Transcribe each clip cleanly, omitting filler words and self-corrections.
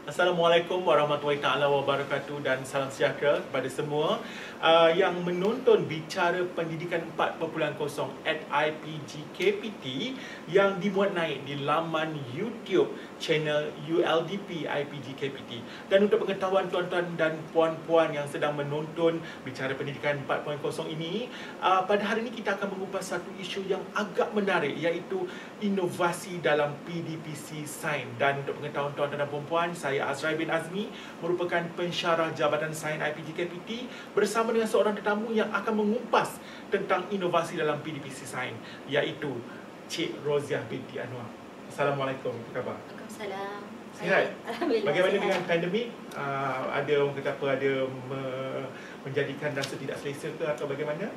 Assalamualaikum warahmatullahi taala wabarakatuh dan salam sejahtera kepada semua yang menonton bicara pendidikan 4.0 at IPG-KPT yang dimuat naik di laman YouTube channel ULDP IPG-KPT. Dan untuk pengetahuan tuan-tuan dan puan-puan yang sedang menonton bicara pendidikan 4.0 ini, pada hari ini kita akan mengupas satu isu yang agak menarik, iaitu inovasi dalam PDPC Sains. Dan untuk pengetahuan tuan-tuan dan puan-puan, saya Azrai bin Azmi, merupakan pensyarah Jabatan Sains IPG-KPT, bersama dengan seorang tetamu yang akan mengupas tentang inovasi dalam PDPC Sains, iaitu Cik Roziah binti Anwar. Assalamualaikum, apa khabar? Waalaikumsalam. Sihat? Alhamdulillah. Bagaimana sihat. dengan pandemik? Ada orang kata apa, ada menjadikan rasa tidak selesa ke atau bagaimana?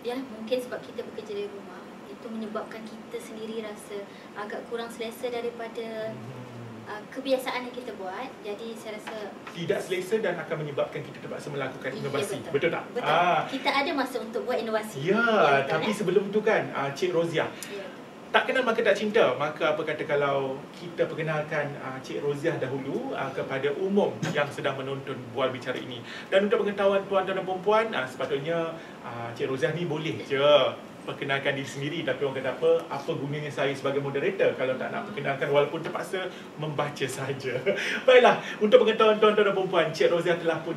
Ya, mungkin sebab kita bekerja dari rumah, itu menyebabkan kita sendiri rasa agak kurang selesa daripada kebiasaan yang kita buat. Jadi saya rasa Tidak selesa dan akan menyebabkan kita terpaksa melakukan inovasi. betul. Betul tak? Betul. Kita ada masa untuk buat inovasi. Ya, betul, tapi sebelum tu kan, Cik Roziah, Ya. tak kenal maka tak cinta. Maka apa kata kalau kita perkenalkan Cik Roziah dahulu kepada umum yang sedang menonton bual bicara ini. Dan untuk pengetahuan tuan-tuan dan puan-puan, sepatutnya Cik Roziah ni boleh je perkenalkan diri sendiri, tapi orang kata apa gunanya saya sebagai moderator kalau tak nak perkenalkan walaupun terpaksa membaca saja. Baiklah, untuk pengetahuan tuan-tuan dan puan-puan, Cik Roziah telah pun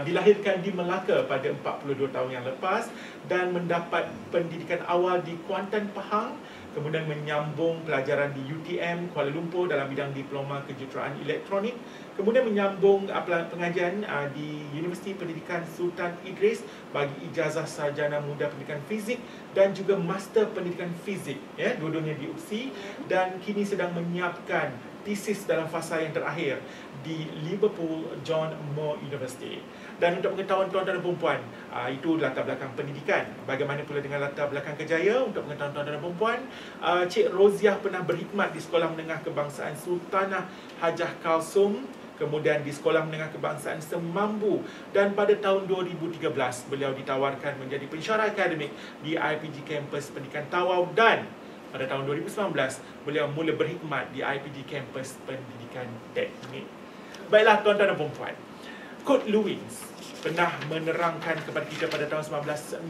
dilahirkan di Melaka pada 42 tahun yang lepas dan mendapat pendidikan awal di Kuantan, Pahang, kemudian menyambung pelajaran di UTM Kuala Lumpur dalam bidang diploma kejuruteraan elektronik, kemudian menyambung pengajian di Universiti Pendidikan Sultan Idris bagi ijazah sarjana muda pendidikan fizik dan juga master pendidikan fizik, ya, dua-duanya di UPSI, dan kini sedang menyiapkan tesis dalam fasa yang terakhir di Liverpool John Moore University. Dan untuk pengetahuan tuan-tuan dan puan-puan, itu latar belakang pendidikan. Bagaimana pula dengan latar belakang kerjaya? Untuk pengetahuan tuan-tuan dan puan-puan, Cik Roziah pernah berkhidmat di Sekolah Menengah Kebangsaan Sultanah Hajah Kalsum, kemudian di Sekolah Menengah Kebangsaan Semambu, dan pada tahun 2013 beliau ditawarkan menjadi pensyarah akademik di IPG Kampus Pendidikan Tawau, dan pada tahun 2019 beliau mula berkhidmat di IPG Kampus Pendidikan Teknik. Baiklah tuan-tuan dan puan-puan, Kurt Lewin pernah menerangkan kepada kita pada tahun 1961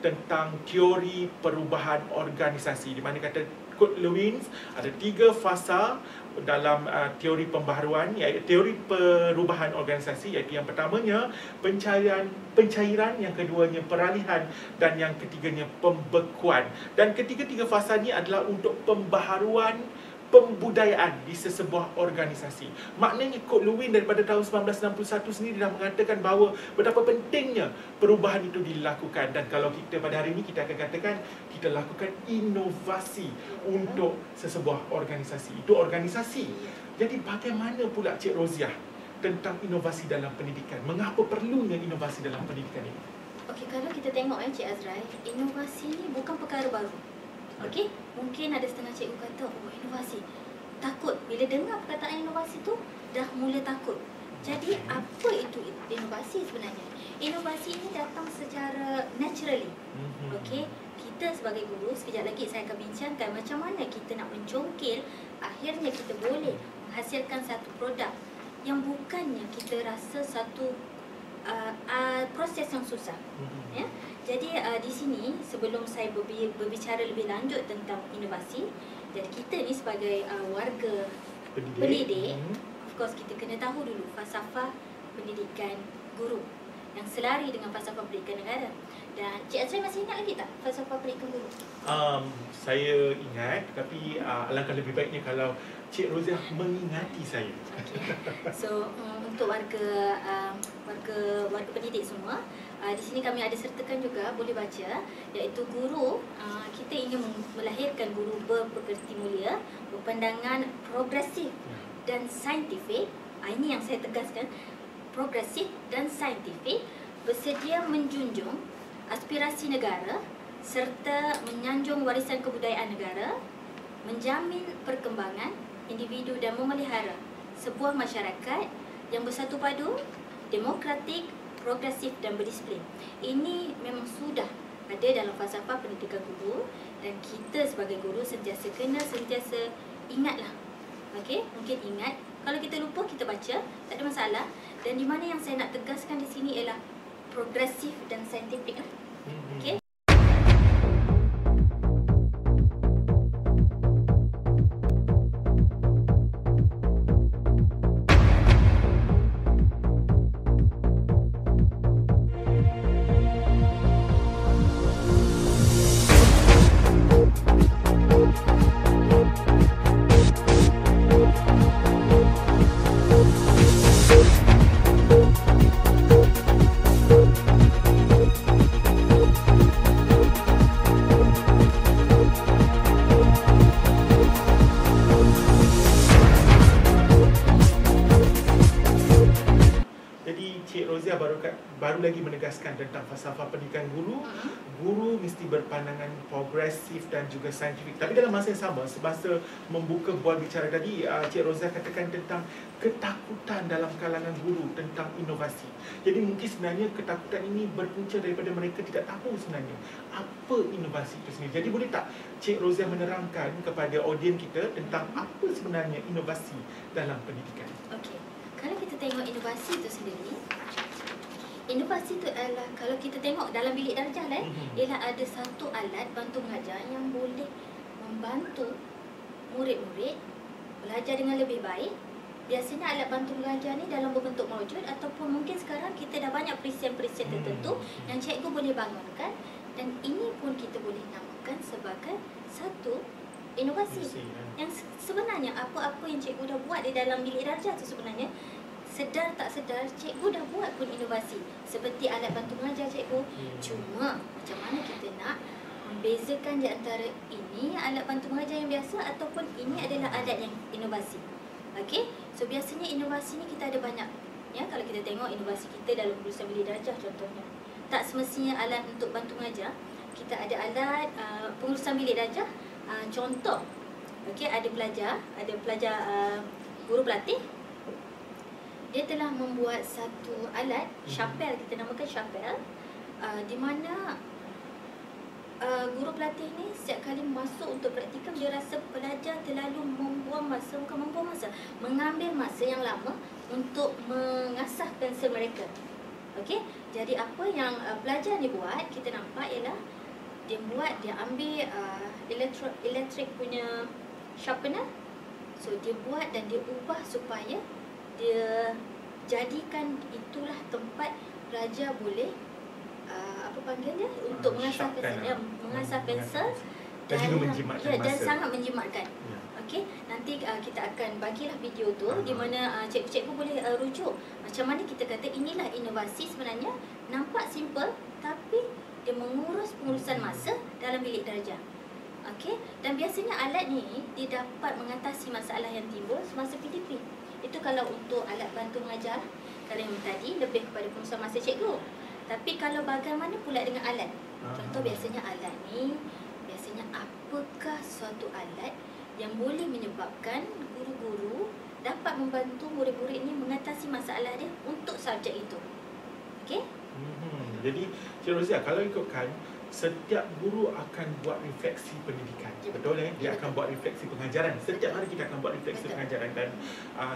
tentang teori perubahan organisasi, di mana kata Kurt Lewin ada 3 fasa dalam teori pembaharuan, iaitu teori perubahan organisasi, iaitu yang pertamanya pencairan, yang keduanya peralihan, dan yang ketiganya pembekuan. Dan ketiga-tiga fasa ni adalah untuk pembaharuan pembudayaan di sesebuah organisasi. Maknanya Kurt Lewin daripada tahun 1961 sendiri dah mengatakan bahawa betapa pentingnya perubahan itu dilakukan. Dan kalau kita pada hari ini, kita akan katakan kita lakukan inovasi untuk sesebuah organisasi. Itu organisasi. Jadi bagaimana pula Cik Roziah tentang inovasi dalam pendidikan? Mengapa perlunya inovasi dalam pendidikan ini? Okey, kalau kita tengok Cik Azrai, inovasi ni bukan perkara baru. Okey, mungkin ada setengah cikgu kata, oh inovasi, takut. Bila dengar perkataan inovasi tu, dah mula takut. Jadi apa itu inovasi sebenarnya? Inovasi ini datang secara naturally. Okey, kita sebagai guru, sekejap lagi saya akan bincangkan macam mana kita nak mencongkil, akhirnya kita boleh menghasilkan satu produk yang bukannya kita rasa satu proses yang susah. Ya. Jadi di sini sebelum saya berbicara lebih lanjut tentang inovasi, jadi kita ni sebagai warga pendidik, of course kita kena tahu dulu falsafah pendidikan guru. yang selari dengan falsafah pendidikan negara. Dan Cik Azrai masih ingat lagi tak falsafah pendidikan guru? Saya ingat, tapi alangkah lebih baiknya kalau Cik Roziah mengingati saya. Okay. So untuk warga pendidik semua, di sini kami ada sertakan juga, boleh baca, iaitu guru, kita ingin melahirkan guru berpekerti mulia, berpandangan progresif dan saintifik. Ini yang saya tegaskan, progresif dan saintifik, bersedia menjunjung aspirasi negara serta menyanjung warisan kebudayaan negara, menjamin perkembangan individu dan memelihara sebuah masyarakat yang bersatu padu, demokratik, progresif dan berdisiplin. Ini memang sudah ada dalam falsafah pendidikan guru, dan kita sebagai guru sentiasa ingatlah. Okey, mungkin ingat. Kalau kita lupa, kita baca, tak ada masalah. Dan di mana yang saya nak tegaskan di sini ialah progresif dan saintifik. Okey. Baru lagi menegaskan tentang falsafah pendidikan guru. Guru mesti berpandangan progresif dan juga saintifik. Tapi dalam masa yang sama, semasa membuka bual bicara tadi, Cik Roziah katakan tentang ketakutan dalam kalangan guru tentang inovasi. Jadi mungkin sebenarnya ketakutan ini berpunca daripada mereka tidak tahu sebenarnya apa inovasi itu sendiri. Jadi boleh tak Cik Roziah menerangkan kepada audiens kita tentang apa sebenarnya inovasi dalam pendidikan? Okey. Kalau kita tengok inovasi itu sendiri, inovasi itu adalah, kalau kita tengok dalam bilik darjah ialah ada satu alat bantu mengajar yang boleh membantu murid-murid belajar dengan lebih baik. Biasanya alat bantu mengajar ni dalam berbentuk maujud, ataupun mungkin sekarang kita dah banyak perisian-perisian tertentu yang cikgu boleh bangunkan, dan ini pun kita boleh namakan sebagai satu inovasi. Yang sebenarnya apa-apa yang cikgu dah buat di dalam bilik darjah tu sebenarnya, sedar tak sedar, cikgu dah buat pun inovasi. Seperti alat bantu mengajar cikgu. Cuma, macam mana kita nak membezakan di antara ini alat bantu mengajar yang biasa ataupun ini adalah alat yang inovasi. Okey? So, biasanya inovasi ni kita ada banyak. Ya, kalau kita tengok inovasi kita dalam pengurusan bilik darjah contohnya. Tak semestinya alat untuk bantu mengajar. Kita ada alat pengurusan bilik darjah. Contoh, okey, ada pelajar guru pelatih. Dia telah membuat satu alat, Chapel, kita namakan Chapel, di mana guru pelatih ni setiap kali masuk untuk praktikum, dia rasa pelajar terlalu mengambil masa yang lama untuk mengasah pensel mereka. Okey, jadi apa yang pelajar ni buat, kita nampak ialah dia ambil elektrik punya sharpener. So dia buat dan dia ubah supaya dia jadikan itulah tempat pelajar boleh apa panggil dia, untuk mengasah pensel, mengasah pensel dan juga menjimatkan masa. Dan sangat menjimatkan. Okey, nanti kita akan bagilah video tu di mana cikgu-cikgu boleh rujuk macam mana kita kata inilah inovasi. Sebenarnya nampak simple, tapi dia mengurus pengurusan masa dalam bilik darjah. Okey, dan biasanya alat ni dia dapat mengatasi masalah yang timbul semasa PDP. Itu kalau untuk alat bantu mengajar. Kalau yang tadi lebih kepada pengurusan masa cikgu. Tapi kalau bagaimana pula dengan alat? Contoh, biasanya alat ni, biasanya apakah suatu alat yang boleh menyebabkan guru-guru dapat membantu murid-murid ni mengatasi masalah dia untuk subjek itu. Okey? Jadi Cik Roziah, kalau ikutkan, setiap guru akan buat refleksi pendidikan. Betul Dia akan buat refleksi pengajaran. Setiap hari kita akan buat refleksi pengajaran, dan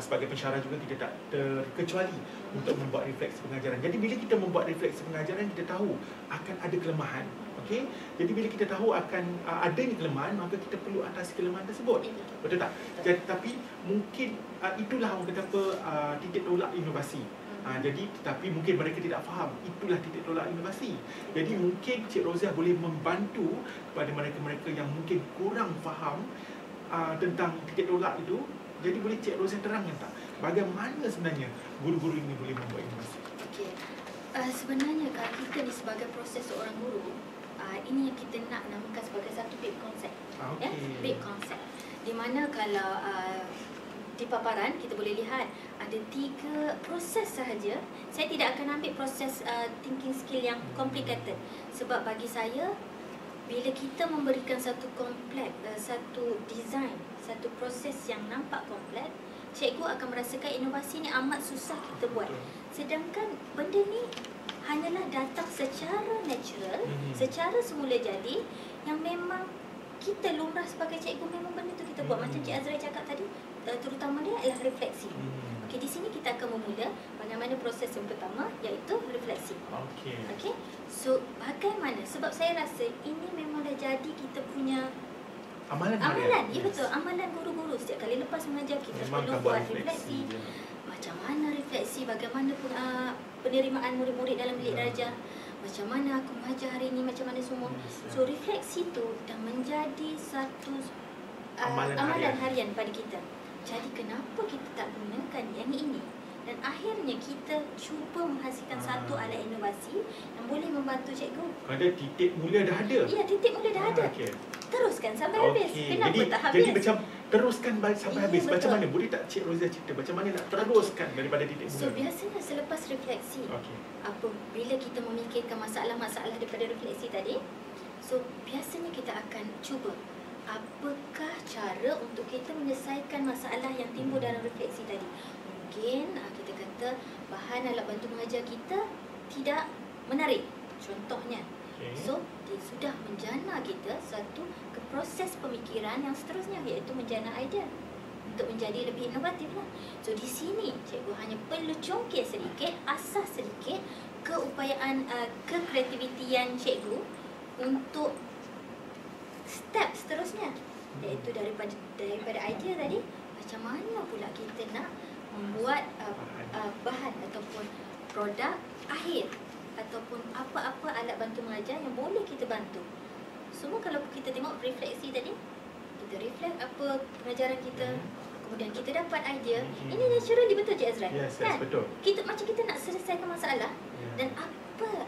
sebagai pensyarah juga kita tak terkecuali untuk membuat refleksi pengajaran. Jadi bila kita membuat refleksi pengajaran, kita tahu akan ada kelemahan. Okey? Jadi bila kita tahu akan adanya kelemahan, maka kita perlu atasi kelemahan tersebut. Betul tak? Jadi, tapi mungkin itulah orang kata apa, titik tolak inovasi. Jadi tetapi mungkin mereka tidak faham itulah titik tolak inovasi. Jadi mungkin Cik Rozia boleh membantu kepada mereka-mereka yang mungkin kurang faham tentang titik tolak itu. Jadi boleh Cik Rozia terangkan tak bagaimana sebenarnya guru-guru ini boleh membuat inovasi? Okey. Sebenarnya kalau kita ni sebagai proses seorang guru, ini yang kita nak namakan sebagai satu big concept. Okay. Big concept. Di mana kalau di paparan kita boleh lihat ada 3 proses sahaja. Saya tidak akan ambil proses thinking skill yang complicated, sebab bagi saya bila kita memberikan satu kompleks, satu design, satu proses yang nampak kompleks, cikgu akan merasakan inovasi ni amat susah kita buat. Sedangkan benda ni hanyalah datang secara natural, secara semula jadi, yang memang kita lumrah sebagai cikgu, memang benda tu kita buat. Macam Cik Azrai cakap tadi, terutama dia adalah refleksi. Okey, di sini kita akan memula bagaimana proses yang pertama, iaitu refleksi. Okey. So, bagaimana? Sebab saya rasa ini memang dah jadi kita punya amalan. Ya betul, amalan guru-guru. Setiap kali lepas mengajar kita memang perlu buat refleksi. Macam mana refleksi, bagaimana pun penerimaan murid-murid dalam bilik darjah, macam mana aku mengajar hari ini, macam mana semua. So refleksi tu dah menjadi satu amalan harian pada kita. Jadi kenapa kita tak gunakan yang ini? Dan akhirnya kita cuba menghasilkan satu alat inovasi yang boleh membantu cikgu. Ada titik mula dah ada. Ya, titik mula dah ada. Teruskan sampai habis. Kenapa tak habis? Jadi macam teruskan sampai habis. Betul. Macam mana? Boleh tak Cik Rozia cerita macam mana nak teruskan daripada titik mula? So biasanya selepas refleksi, bila kita memikirkan masalah-masalah daripada refleksi tadi, so biasanya kita akan cuba apakah cara untuk kita menyelesaikan masalah yang timbul dalam refleksi tadi. Mungkin kita kata bahan alat bantu mengajar kita tidak menarik, contohnya. So dia sudah menjana kita satu ke proses pemikiran yang seterusnya, iaitu menjana idea untuk menjadi lebih inovatif lah. So di sini cikgu hanya perlu congkir sedikit, asah sedikit keupayaan, kekreativitian cikgu untuk step seterusnya, iaitu daripada idea tadi, macam mana pula kita nak membuat bahan ataupun produk akhir ataupun apa-apa alat bantu mengajar yang boleh kita bantu. Semua kalau kita tengok refleksi tadi, kita reflect apa pengajaran kita, kemudian kita dapat idea. Ini naturally, betul Cik Azrai? Yes, betul. Macam kita nak selesaikan masalah dan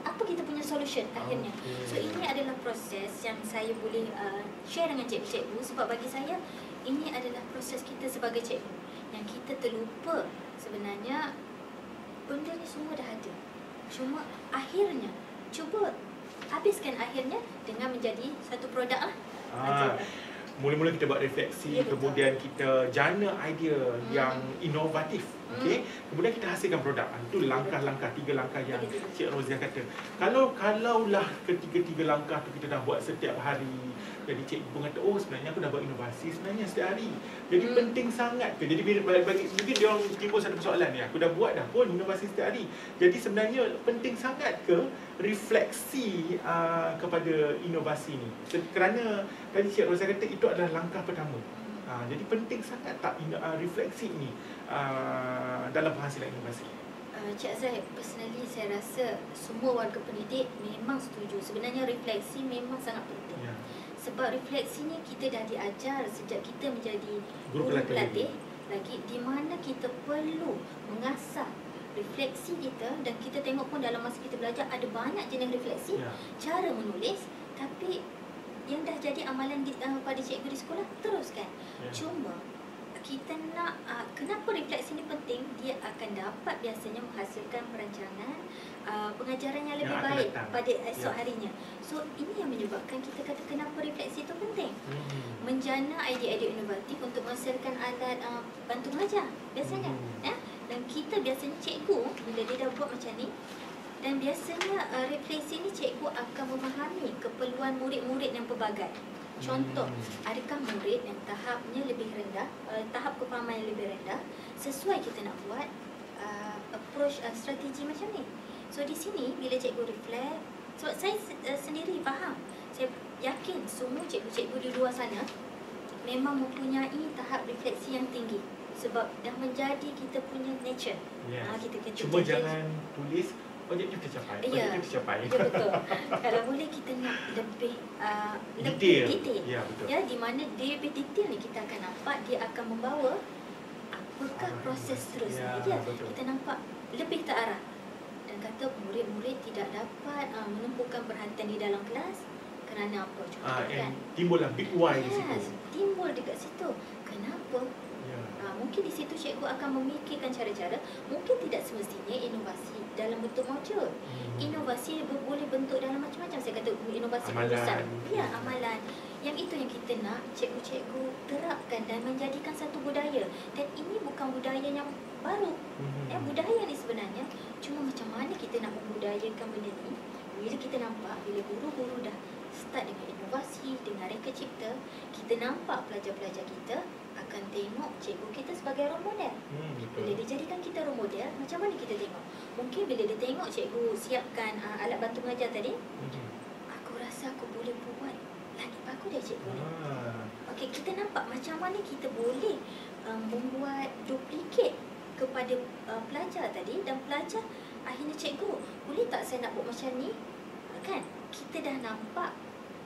apa kita punya solution akhirnya. So ini adalah proses yang saya boleh share dengan cikgu-cikgu, sebab bagi saya ini adalah proses kita sebagai cikgu yang kita terlupa sebenarnya benda ni semua dah ada. Cuma akhirnya cuba habiskan akhirnya dengan menjadi satu produk lah. Mula-mula kita buat refleksi, kemudian kita jana idea yang inovatif. Okey, kemudian kita hasilkan produk. Itu langkah-langkah, 3 langkah yang Cik Rozia kata. Kalaulah ketiga-tiga langkah tu kita dah buat setiap hari, jadi cikgu pun kata, oh sebenarnya aku dah buat inovasi sebenarnya setiap hari. Jadi penting sangat ke? Jadi mungkin dia orang timbul satu persoalan ni, aku dah buat dah pun inovasi setiap hari. Jadi sebenarnya penting sangat ke refleksi kepada inovasi ni? Kerana tadi Cik Rozia kata itu adalah langkah pertama. Jadi penting sangat tak refleksi ini dalam penghasilan inovasi? Cik Azrai, personally saya rasa semua warga pendidik memang setuju. Sebenarnya refleksi memang sangat penting. Sebab refleksi ni kita dah diajar sejak kita menjadi guru pelatih lagi, di mana kita perlu mengasah refleksi kita. Dan kita tengok pun dalam masa kita belajar ada banyak jenis refleksi, cara menulis. Tapi yang dah jadi amalan pada cikgu di sekolah, teruskan. Cuma kita nak, kenapa refleksi ni penting? Dia akan dapat biasanya menghasilkan perancangan pengajaran yang lebih baik pada esok harinya. So ini yang menyebabkan kita kata kenapa refleksi itu penting. Menjana idea-idea inovatif untuk menghasilkan alat bantu mengajar biasanya. Dan kita biasanya cikgu bila dia dah buat macam ni, dan biasanya refleksi ni cikgu akan memahami keperluan murid-murid yang pelbagai. Contoh, adakah murid yang tahapnya lebih rendah, tahap kefahaman yang lebih rendah, sesuai kita nak buat approach strategi macam ni. So di sini bila cikgu reflect, sebab saya sendiri faham, saya yakin semua cikgu-cikgu di luar sana memang mempunyai tahap refleksi yang tinggi. sebab dah menjadi kita punya nature. Yes. Kita Cuma jangan tulis objektif tercapai. Ya, Objektif tercapai. ya betul. Kalau boleh kita nak lebih Detail. detail. Ya, betul. Ya, di mana dia lebih detail ni kita akan nampak dia akan membawa apakah proses seterusnya. Ya, Ya, betul. kita nampak lebih terarah. Dan kata murid-murid tidak dapat menumpukan perhatian di dalam kelas kerana apa? Contoh kan. Timbullah big why di situ. Yes, timbul dekat situ. Kenapa? Ya. Mungkin di situ cikgu akan memikirkan cara-cara, mungkin tidak semestinya inovasi dalam bentuk modul. Inovasi boleh bentuk dalam macam-macam. Saya kata inovasi Amalan. urusan. Ya, amalan. Yang itu yang kita nak cikgu-cikgu terapkan dan menjadikan satu budaya. Dan ini bukan budaya yang baru. Budaya ni sebenarnya cuma macam mana kita nak membudayakan benda ni. Bila kita nampak, bila guru-guru dah start dengan inovasi, dengan reka cipta, kita nampak pelajar-pelajar kita akan tengok cikgu kita sebagai role model. Bila dia jadikan kita role model, macam mana kita tengok? Mungkin bila dia tengok cikgu siapkan alat bantu mengajar tadi, aku rasa aku boleh buat lagi bagus dari cikgu ni. Okey, kita nampak macam mana kita boleh membuat duplikat kepada pelajar tadi, dan pelajar akhirnya cikgu, boleh tak saya nak buat macam ni? Kan? Kita dah nampak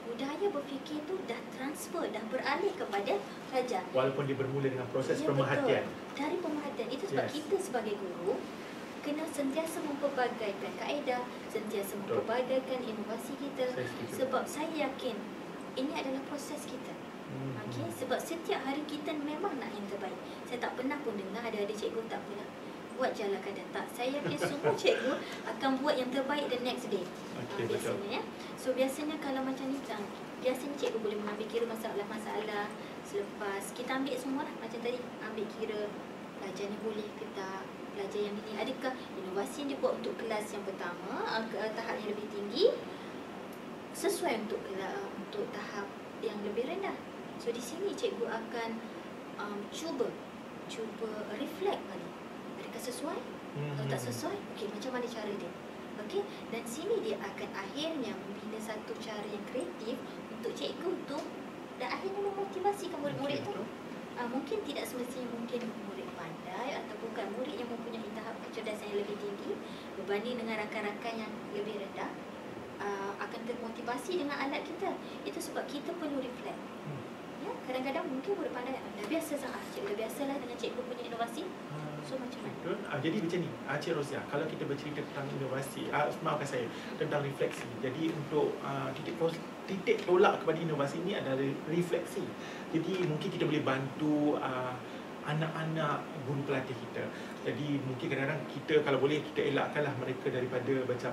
budaya berfikir tu dah transfer, dah beralih kepada pelajar. Walaupun dia bermula dengan proses Ya, pemerhatian. betul. Dari pemerhatian. Itu sebab kita sebagai guru kena sentiasa mempelbagaikan kaedah, sentiasa mempelbagaikan inovasi kita. Sebab saya yakin ini adalah proses kita. Okey, sebab setiap hari kita memang nak yang terbaik. Saya tak pernah pun dengar ada cikgu tak apalah, buat je lah kadang tak. Saya yakin semua cikgu akan buat yang terbaik the next day. Biasanya ya. So biasanya kalau macam ni, biasanya cikgu boleh mengambil kira masalah-masalah selepas kita ambil semua lah. Macam tadi ambil kira pelajar ni boleh ke tak, pelajar yang ini adakah inovasi yang dia buat untuk kelas yang pertama, tahap yang lebih tinggi sesuai untuk tahap yang lebih rendah. So di sini cikgu akan cuba reflect balik. Adakah sesuai? Kalau tak sesuai, okey, macam mana cara dia? Okey, dan sini dia akan akhirnya membina satu cara yang kreatif untuk cikgu tu, dan akhirnya memotivasikan murid-murid tu. Mungkin tidak semestinya mungkin murid pandai atau bukan murid yang mempunyai tahap kecerdasan yang lebih tinggi berbanding dengan rakan-rakan yang lebih rendah, akan termotivasi dengan alat kita. Itu sebab kita perlu reflect. Ya, kadang-kadang mungkin murid pandai dah biasa sangat, cikgu dah biasalah dengan cikgu punya inovasi. So macam mana? Jadi macam ni, Cik Rosia, kalau kita bercerita tentang inovasi, maafkan saya, tentang refleksi. Jadi untuk titik tolak kepada inovasi ini adalah refleksi. Jadi mungkin kita boleh bantu anak-anak guru pelatih kita. Jadi mungkin kadang-kadang kita, kalau boleh, kita elakkanlah mereka daripada macam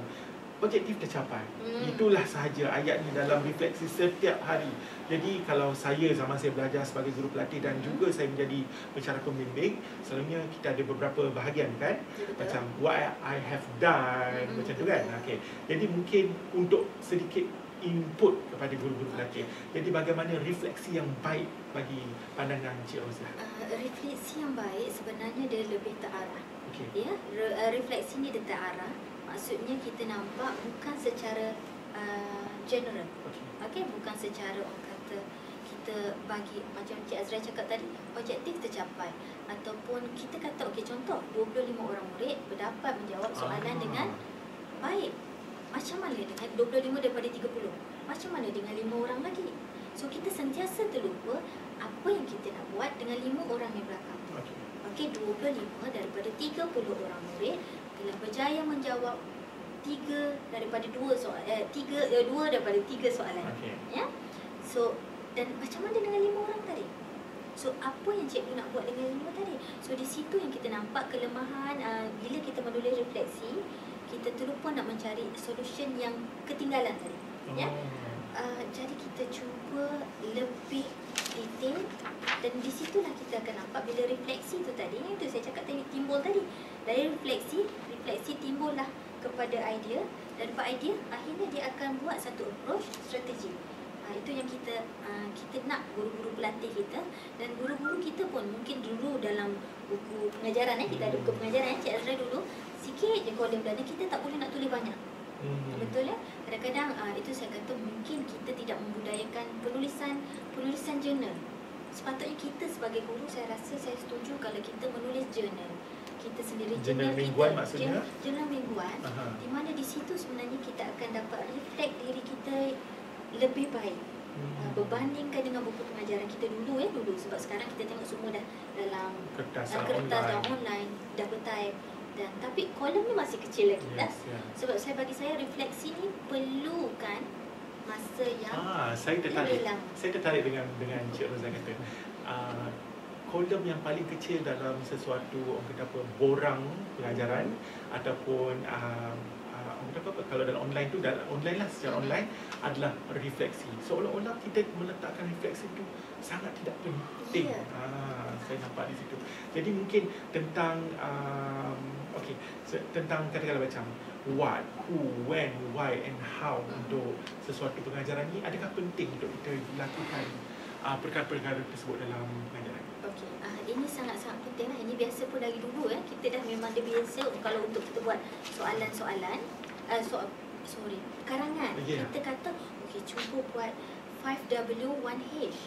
objektif tercapai. Itulah sahaja ayat ni dalam refleksi setiap hari. Jadi kalau zaman saya belajar sebagai guru pelatih dan juga saya menjadi pencara pembimbing, selalunya kita ada beberapa bahagian kan. Macam what I have done, macam tu kan. Okay. Jadi mungkin untuk sedikit input kepada guru-guru pelatih. Jadi bagaimana refleksi yang baik bagi pandangan Cik Rosia? Refleksi yang baik sebenarnya dia lebih terarah. Ya, refleksi ni dia terarah. Maksudnya kita nampak bukan secara general. Okey, bukan secara orang kata kita bagi macam Cik Azrai cakap tadi, objektif tercapai, ataupun kita kata okey, contoh 25 orang murid berdapat menjawab soalan dengan baik. Macam mana dengan 25 daripada 30? Macam mana dengan 5 orang lagi? So kita sentiasa terlupa apa yang kita nak buat dengan 5 orang yang belakang. Okey, 25 daripada 30 orang murid telah berjaya menjawab 3 daripada 2 soalan, 2 daripada 3 soalan. Ya. So, dan macam mana dengan 5 orang tadi? So, apa yang cikgu nak buat dengan 5 tadi? So, di situ yang kita nampak kelemahan bila kita menulis refleksi, kita terlupa nak mencari solution yang ketinggalan tadi. Ya. Jadi kita cuba lebih detail, dan di situlah kita akan nampak bila refleksi tu tadi, yang tu saya cakap tadi timbul tadi. Dari refleksi timbullah kepada idea, dan daripada idea akhirnya dia akan buat satu approach strategi. Itu yang kita nak guru-guru pelatih kita, dan guru-guru kita pun mungkin dulu dalam buku pengajaran kita ada buku pengajaran Cik Azrai dulu sikit je kolom belanja, kita tak boleh nak tulis banyak. Betul ya? Kadang-kadang itu saya kata mungkin kita tidak membudayakan penulisan jurnal. sepatutnya kita sebagai guru, saya rasa saya setuju kalau kita menulis journal kita sendiri, Jurnal mingguan kita, maksudnya? jurnal mingguan, di mana di situ sebenarnya kita akan dapat reflect diri kita lebih baik. Berbandingkan dengan buku pengajaran kita dulu sebab sekarang kita tengok semua dah dalam kertas dan online, double type, dan tapi kolom ni masih kecil lagi dah. Sebab bagi saya refleksi ni perlukan masa yang saya tertarik dengan Cik Rozan kata kolom yang paling kecil dalam sesuatu orang kata apa, borang pengajaran ataupun orang kata apa, kalau dalam online tu, dalam online lah, secara online adalah refleksi. Seolah-olah kita meletakkan refleksi tu sangat tidak penting. Saya nampak di situ. Jadi mungkin tentang tentang katakanlah macam what, who, when, why and how untuk sesuatu pengajaran ni, adakah penting untuk kita lakukan perkara-perkara tersebut dalam pengajaran? Okey, ini sangat-sangat penting lah. Ini biasa pun dari dulu kita dah memang dia biasa kalau untuk kita buat soalan-soalan karangan. Kita kata cuba buat 5W 1H.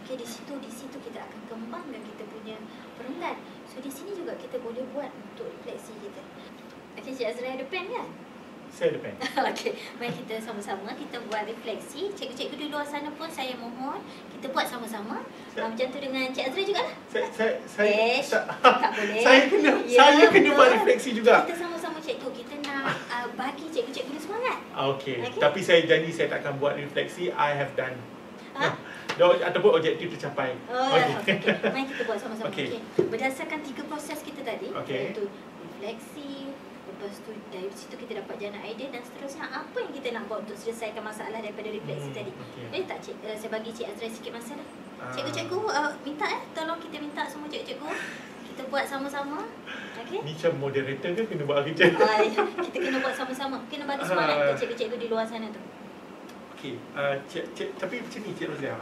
Okey, di situ kita akan kembangkan kita punya perenggan. So di sini juga kita boleh buat untuk refleksi kita. Okey, Cik Azrai ada pen kan? Saya ada pen. Okey, mari kita sama-sama kita buat refleksi. Cikgu-cikgu di luar sana pun saya mohon kita buat sama-sama. Macam tu dengan Cik Azrai jugalah. Saya tak boleh. Saya kena buat refleksi juga. Kita sama-sama cikgu, kita nak bagi cikgu-cikgu ni semangat. Okey. Tapi saya janji saya tak akan buat refleksi. I have done. Ataupun objektif tercapai. Okey. Mari kita buat sama-sama. Okey. Berdasarkan 3 proses kita tadi, iaitu refleksi, lepas tu dari situ kita dapat jana idea dan seterusnya apa yang kita nak buat untuk selesaikan masalah daripada refleksi tadi. Boleh tak saya bagi Cik Azrai sikit masa dah. Cikgu-cikgu minta tolong kita minta semua cikgu-cikgu kita buat sama-sama. Okey. Ni macam moderator ke kena buat kerja? Kita kena buat sama-sama. Kena bagi semangat ke cikgu-cikgu di luar sana tu. Okey, tapi macam ni Cik Rozia.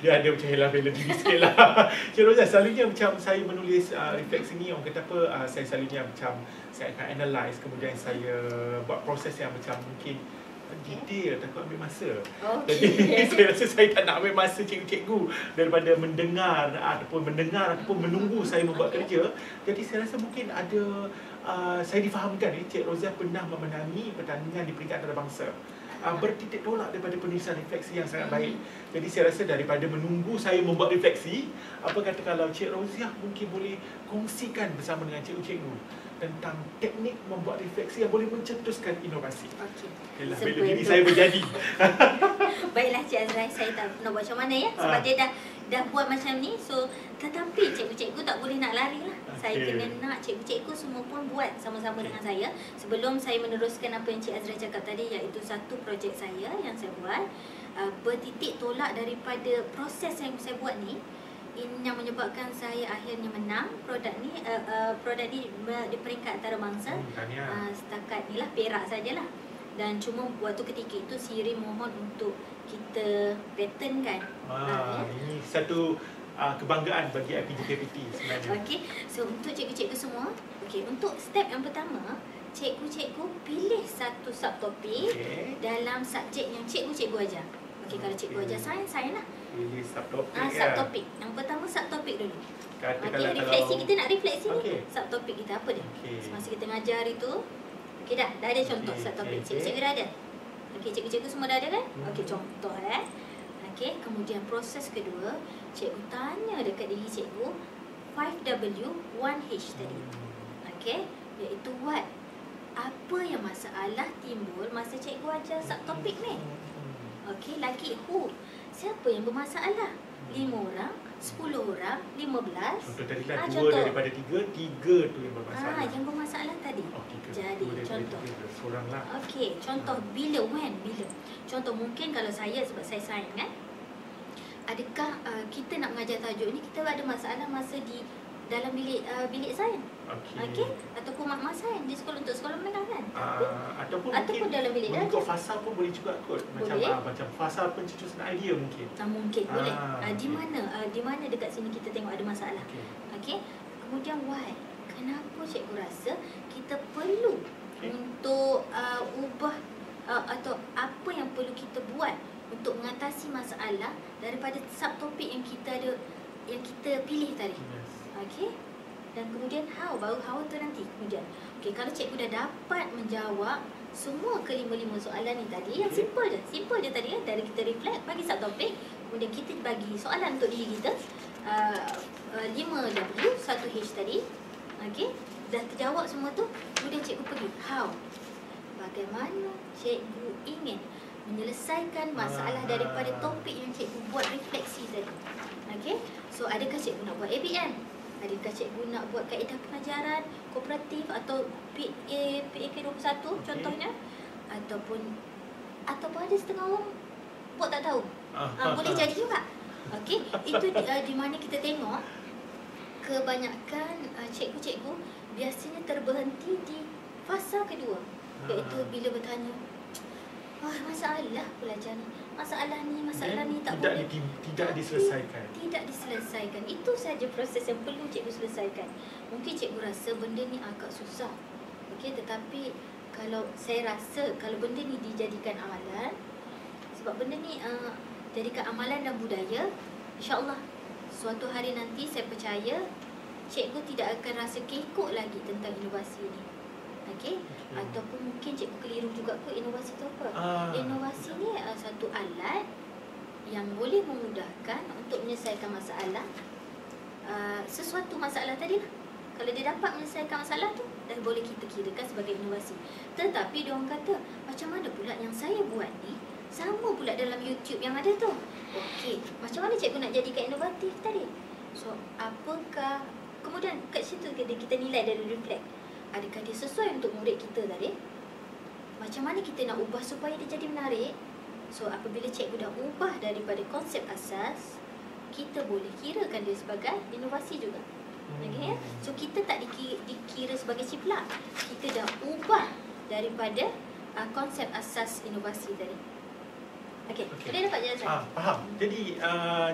Dia ada macam helah-helah diri sikit lah. Cik Rozia, selalunya macam saya menulis refleksi ni, orang kata apa, saya selalunya macam saya akan analyse, kemudian saya buat proses yang macam mungkin detail, takut ambil masa. Jadi saya rasa saya tak nak ambil masa cikgu-cikgu daripada mendengar ataupun menunggu saya membuat kerja. Jadi saya rasa mungkin ada saya difahamkan Cik Rozia pernah memenangi pertandingan di peringkat antarabangsa. Bertitik tolak daripada penulisan refleksi yang sangat baik. Jadi saya rasa daripada menunggu saya membuat refleksi, apa kata kalau Cik Rozia mungkin boleh kongsikan bersama dengan cikgu-cikgu tentang teknik membuat refleksi yang boleh mencetuskan inovasi. Okey. Bila diri saya berjadi. Baiklah Cik Azrai, saya tak nak buat macam mana sebab dia dah buat macam ni. So tetapi cikgu-cikgu tak boleh nak lari lah. Saya kena nak cikgu-cikgu semua pun buat sama-sama dengan saya. Sebelum saya meneruskan apa yang Cik Azrai cakap tadi, iaitu satu projek saya yang saya buat, bertitik tolak daripada proses yang saya buat ni, ini yang menyebabkan saya akhirnya menang produk ni. Produk ni di peringkat antarabangsa. Setakat ni lah perak sajalah. Dan cuma waktu ketika itu Siri mohon untuk kita patentkan. Ini satu kebanggaan bagi IPGKPT sebenarnya. Okey, so untuk cikgu-cikgu semua, untuk step yang pertama, cikgu-cikgu pilih satu subtopik dalam subjek yang cikgu-cikgu ajar. Kalau cikgu ajar sains lah. Pilih subtopik. Subtopik. Yang pertama subtopik dulu. Refleksi kita nak refleksi ni. Subtopik kita apa dia? Semasa kita ngajar itu, dah ada contoh subtopik. Cikgu-cikgu dah ada. Cikgu-cikgu semua dah ada kan? Contoh kemudian proses kedua, cikgu tanya dekat diri cikgu 5W 1H tadi. Iaitu what? Apa yang masalah timbul masa cikgu ajar subtopik ni? Lagi who? Siapa yang bermasalah? 5 orang, 10 orang, 15. Contoh tadi lah 2 daripada 3 tu yang bermasalah. Yang bermasalah tadi. Jadi contoh. Seorang lah. Contoh bila, when, bila. Contoh mungkin kalau saya, sebab saya sains kan, adakah kita nak mengajar tajuk ni, kita ada masalah masa di dalam bilik sains. Ataupun makmal sains di sekolah, untuk sekolah menengah kan. Ataupun dalam bilik darjah. Mengikut fasa pun boleh juga kot. Macam fasa pencetusan idea mungkin. Mungkin boleh. Di mana dekat sini kita tengok ada masalah. Kemudian why? Kenapa cikgu rasa kita perlu untuk ubah atau apa yang perlu kita buat untuk mengatasi masalah daripada subtopik yang kita pilih tadi. Yes. Okey. Dan kemudian baru how tu nanti kemudian. Okey, kalau cikgu dah dapat menjawab semua kelima-lima soalan ni tadi, yang simple je tadi kan, dari kita reflect, bagi subtopik, kemudian kita bagi soalan untuk diri kita, 5W, 1H tadi. Okey, dah terjawab semua tu, kemudian cikgu pergi how. Bagaimana cikgu ingin menyelesaikan masalah daripada topik yang cikgu buat refleksi tadi. Okey, so adakah cikgu nak buat ABM? Adakah cikgu nak buat kaedah pengajaran kooperatif atau PAK21 contohnya? Ataupun ada setengah orang buat tak tahu. Boleh jadi juga. Okey, itu di mana kita tengok kebanyakan cikgu-cikgu biasanya terberhenti di fasa kedua, iaitu bila bertanya, masalah belajar ni, masalah ni tidak diselesaikan. Tidak diselesaikan. Itu saja proses yang perlu cikgu selesaikan. Mungkin cikgu rasa benda ni agak susah. Okey, tetapi saya rasa kalau benda ni dijadikan amalan, sebab benda ni jadikan amalan dan budaya, insya-Allah suatu hari nanti saya percaya cikgu tidak akan rasa kekok lagi tentang inovasi ni. Okey, ataupun mungkin cikgu keliru juga ke inovasi tu apa? Inovasi ni satu alat yang boleh memudahkan untuk menyelesaikan masalah, sesuatu masalah tadi lah. Kalau dia dapat menyelesaikan masalah tu, dah boleh kita kirakan sebagai inovasi. Tetapi dia orang kata, macam mana pula yang saya buat ni sama pula dalam YouTube yang ada tu. Okey, macam mana cikgu nak jadikan inovatif tadi? So, apakah kemudian kat situ kita nilai dari reflect. Adakah dia sesuai untuk murid kita tadi? Macam mana kita nak ubah supaya dia jadi menarik? So, apabila cikgu dah ubah daripada konsep asas, kita boleh kirakan dia sebagai inovasi juga. Okay, ya? So, kita tak dikira sebagai ciplak. Kita dah ubah daripada konsep asas inovasi tadi. Okey, boleh dapat jelasan? Faham. Jadi,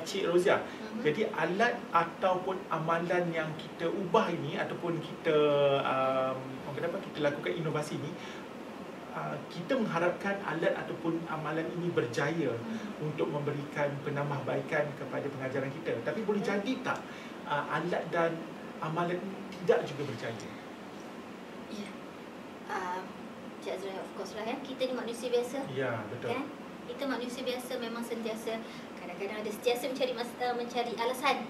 Cik Rozia, jadi alat ataupun amalan yang kita ubah ini ataupun kita kita lakukan inovasi ini, kita mengharapkan alat ataupun amalan ini berjaya untuk memberikan penambahbaikan kepada pengajaran kita. Tapi boleh jadi tak alat dan amalan ini tidak juga berjaya? Ya. Cik Azra, of course lah, kita ni manusia biasa. Ya, betul. Kan? Kita manusia biasa memang sentiasa kadang-kadang ada sentiasa mencari alasan.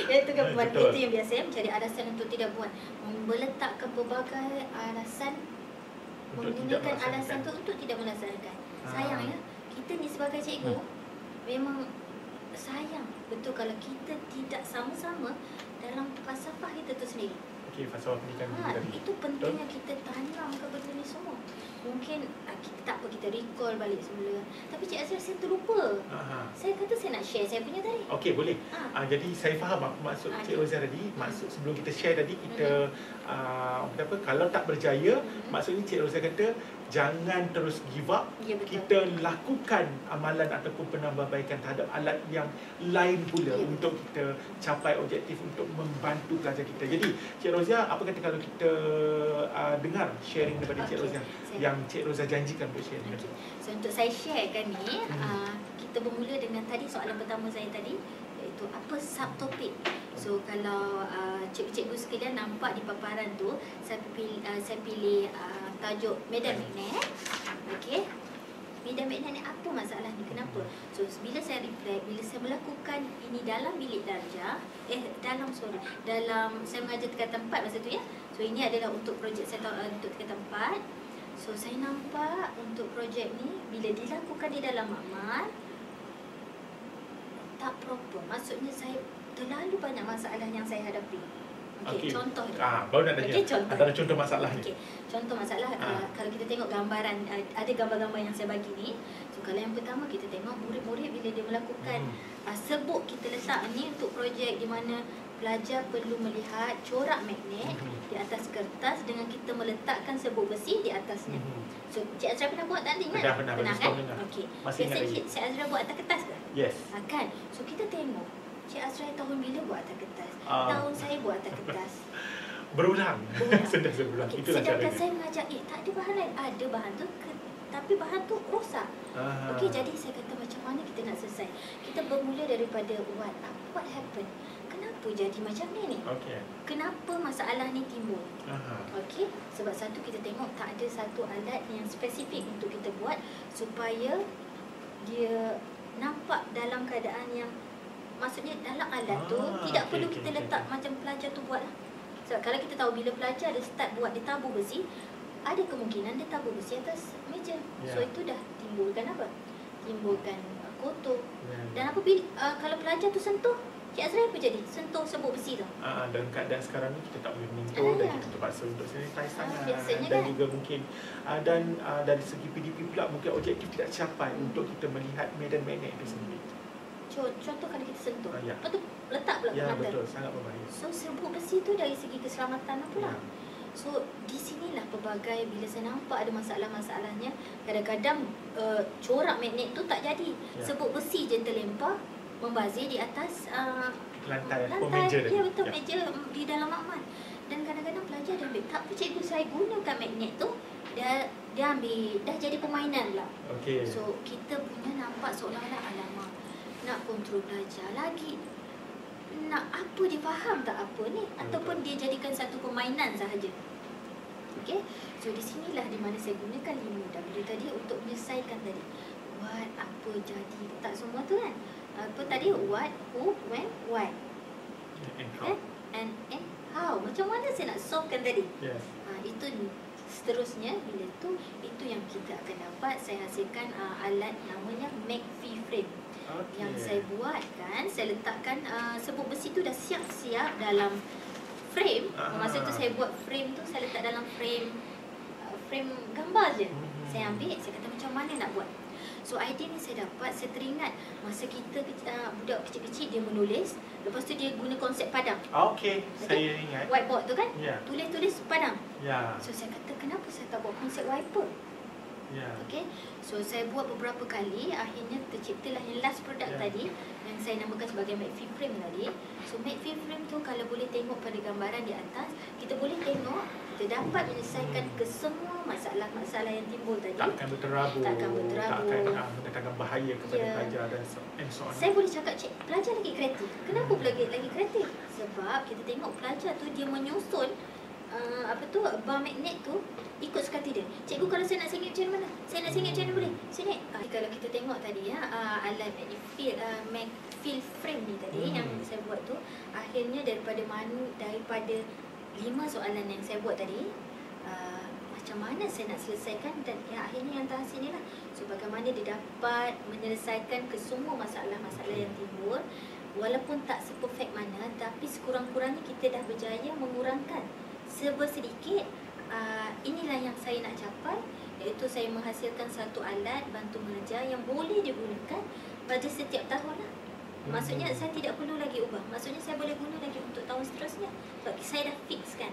Itu kan itu yang biasa, mencari alasan untuk tidak buat, meletakkan pelbagai alasan, menggunakan alasan tu untuk tidak melaksanakan. Sayang ya, kita ni sebagai cikgu memang sayang betul kalau kita tidak sama-sama dalam falsafah kita tu sendiri. Okey, falsafah pendidikan tadi. Itu pentingnya kita tanam ke benda ni semua. Mungkin kita tak apa, kita recall balik semula. Tapi Cik Azra, saya terlupa. Saya kata saya nak share saya punya tadi. Okey, boleh. Jadi saya faham maksud Cik Rozia tadi. Maksud sebelum kita share tadi, kita kalau tak berjaya, maksudnya Cik Rozia kata jangan terus give up. Ya, kita lakukan amalan ataupun penambahbaikan terhadap alat yang lain pula untuk kita capai objektif untuk membantu pelajar kita. Jadi Cik Rozia, apa kata kalau kita dengar sharing daripada Cik Rozia yang Cik Rozia janjikan untuk share? So untuk saya sharekan ni, kita bermula dengan tadi soalan pertama saya tadi, iaitu apa subtopik. So kalau cikgu-cikgu sekalian nampak di paparan tu, saya pilih tajuk medan magnet. Okey, medan magnet ni apa masalah ni, kenapa? So bila saya reflect, bila saya melakukan ini dalam bilik darjah, dalam saya mengajar tingkatan 4 masa tu ya. So ini adalah untuk projek saya untuk tingkatan 4. So saya nampak untuk projek ni bila dilakukan di dalam makmal tak proper. Maksudnya saya terlalu banyak masalah yang saya hadapi. Okey, contoh dia. Baru nak tanya. Antara contoh masalah ni. Okey, contoh masalah kalau kita tengok gambaran, ada gambar-gambar yang saya bagi ni. So kalau yang pertama kita tengok murid-murid bila dia melakukan sebuk kita letak ni untuk projek di mana pelajar perlu melihat corak magnet di atas kertas dengan kita meletakkan sebuk besi di atasnya. So Cik Azra pernah buat tak ni kan? Pernah kan? Okey. Biasanya Cik Azra buat atas kertas ke? Yes. Kan? So kita tengok Cik Azra tahun bila buat atas kertas? Tahun saya buat atas kertas. Berulang. Sentiasa berulang. Okay. Itulah sedangkan caranya. saya mengajar, tak ada bahan lain. Ada bahan tu tapi bahan tu rosak. Okey, jadi saya kata macam mana kita nak selesai? Kita bermula daripada what happened? Kenapa jadi macam ni? Kenapa masalah ni timbul? Okey, sebab satu kita tengok tak ada satu alat yang spesifik untuk kita buat supaya dia nampak dalam keadaan yang, maksudnya dalam alat tu tidak perlu kita letak macam pelajar tu buat lah. Sebab kalau kita tahu bila pelajar dia start buat, dia tabur besi, ada kemungkinan dia tabur besi atas meja. So itu dah timbulkan apa? Timbulkan kotor. Dan apabila kalau pelajar tu sentuh, Cik Azrael apa jadi? Sentuh sebut besi tu. Dan keadaan sekarang ni kita tak boleh menyentuh dan kita terpaksa untuk sanitize tangan. Dan kan? juga mungkin dari segi PDP pula mungkin objektif tidak capai untuk kita melihat medan magnet itu sendiri. Contoh kalau kita sentuh, lepas tu letak pula mata. Betul, sangat berbahaya. So sebut besi tu dari segi keselamatan pula. So di sinilah pelbagai, bila saya nampak ada masalah-masalahnya, kadang-kadang corak magnet tu tak jadi. Sebut besi je terlempar, membazir di atas lantai meja. Ya betul, meja di dalam makmal. Dan kadang-kadang pelajar dia ambil, tak apa cikgu, saya gunakan magnet tu, dia ambil, dah jadi permainan lah. So kita punya nampak seolah-olah alamak, nak kontrol pelajar lagi, nak apa, dia faham tak apa ni, ataupun dia jadikan satu permainan sahaja. Okey, so di sinilah di mana saya gunakan 5W tadi untuk menyelesaikan tadi what, apa, jadi, tak semua tu kan. Apa tadi, what, who, when, why, and how. Macam mana saya nak solvekan tadi? Itu seterusnya, bila tu, itu yang kita akan dapat. Saya hasilkan alat namanya McPhee frame. Yang saya buat kan, saya letakkan sebut besi tu dah siap-siap dalam frame. Masa tu saya buat frame tu, saya letak dalam frame gambar je. Saya ambil, saya kata macam mana nak buat. So idea ni saya dapat, saya teringat masa kita budak kecil-kecil dia menulis, lepas tu dia guna konsep padang. Saya ingat whiteboard tu kan, tulis-tulis padang. So saya kata kenapa saya tak buat konsep wiper. Okay, so saya buat beberapa kali, akhirnya terciptalah yang last product tadi yang saya namakan sebagai McPhee frame tadi. So McPhee frame tu kalau boleh tengok pada gambaran di atas, kita boleh tengok kita dapat menyelesaikan ke semua masalah-masalah yang timbul tadi. Takkan berterabur, takkan mendatangkan bahaya kepada pelajar dan so on. Saya boleh cakap pelajar lagi kreatif. Kenapa lagi kreatif? Sebab kita tengok pelajar tu dia menyusun bar magnet tu ikut suka hati dia. Cikgu, kalau saya nak sengit macam mana? Saya nak sengit macam mana boleh? Sengit. Kalau kita tengok tadi alat McPhee frame ni tadi yang saya buat tu, akhirnya daripada 5 soalan yang saya buat tadi, macam mana saya nak selesaikan, dan akhirnya yang terhasil ni lah. So bagaimana dia dapat menyelesaikan ke semua masalah-masalah yang timbul, walaupun tak seperfect mana, tapi sekurang-kurangnya kita dah berjaya mengurangkan sedikit. Inilah yang saya nak capai, iaitu saya menghasilkan satu alat bantu mengajar yang boleh digunakan pada setiap tahun lah. Maksudnya saya tidak perlu lagi ubah, maksudnya saya boleh guna lagi untuk tahun seterusnya. Sebab saya dah fixkan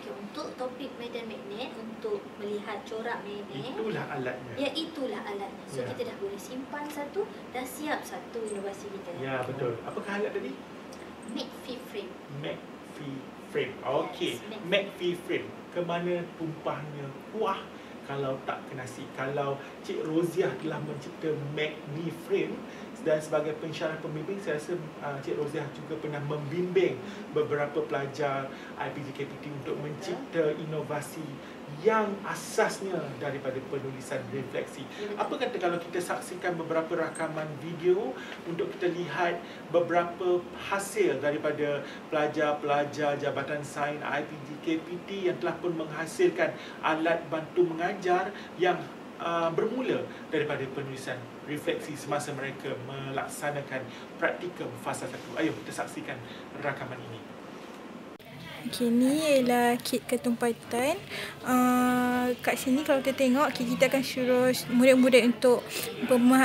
untuk topik medan magnet, untuk melihat corak magnet, itulah alatnya. Itulah alatnya. So kita dah boleh simpan satu, dah siap satu inovasi kita. Betul. Apakah alat tadi? McPhee frame. McPhee frame. McPhee frame. Kemana tumpahnya kuah kalau tak ke nasi. Kalau Cik Roziah telah mencipta McPhee frame, dan sebagai pensyarah pembimbing, saya rasa Cik Roziah juga pernah membimbing beberapa pelajar IPG-KPT untuk mencipta inovasi yang asasnya daripada penulisan refleksi. Apa kata kalau kita saksikan beberapa rakaman video untuk kita lihat beberapa hasil daripada pelajar-pelajar Jabatan Sains IPG-KPT yang telah pun menghasilkan alat bantu mengajar yang bermula daripada penulisan refleksi semasa mereka melaksanakan praktikum fasa 1. Ayuh kita saksikan rakaman ini. Okay, ni ialah kit ketumpatan. Kat sini kalau kita tengok, kita akan suruh murid-murid untuk